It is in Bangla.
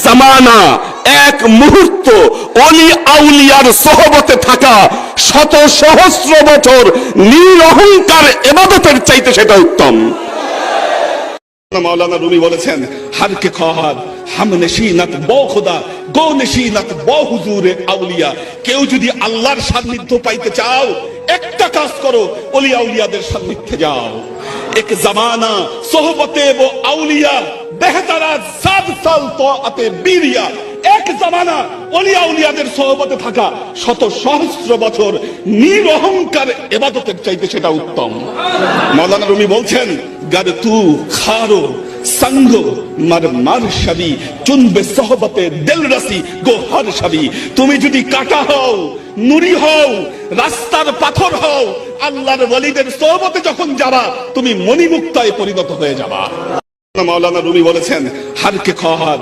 জামানা, এক মুহূর্ত অলি আউলিয়ার সোহবতে থাকা শত সহস্র বছর নিরহংকার ইবাদতের চাইতে সেটা উত্তম। মাওলানা রুমি বলেছেন, হার কে খাহার হাম নশীনাত বো খুদা গো নশীনাত বো হুজুরে আউলিয়া। কেউ যদি আল্লাহর সান্নিধ্য পাইতে চাও, একটা কাজ করো, ওলি আউলিয়াদের সান্নিধ্যে যাও। এক জামানা সোহবতে वो আউলিয়া বেহতারা 7 সাল তোআতে বীরিয়া। এক জামানা ওলি আউলিয়াদের সোহবতে থাকা শত সহস্র বছর নিরহংকার ইবাদতের চাইতে সেটা উত্তম। মাওলানা রুমি বলছেন, গার তু খারো संग मर मर शबी चुनबे सोहबते दिल रसी गो हर शबी। তুমি যদি কাটা হও, নুরি হও, রাস্তার পাথর হও, আল্লাহর ওলিদের সোহবতে যখন যাবা, তুমি মণিমুক্তায় পরিণত হয়ে যাবা। মাওলানা রুমি বলেছেন, হার কে খাহার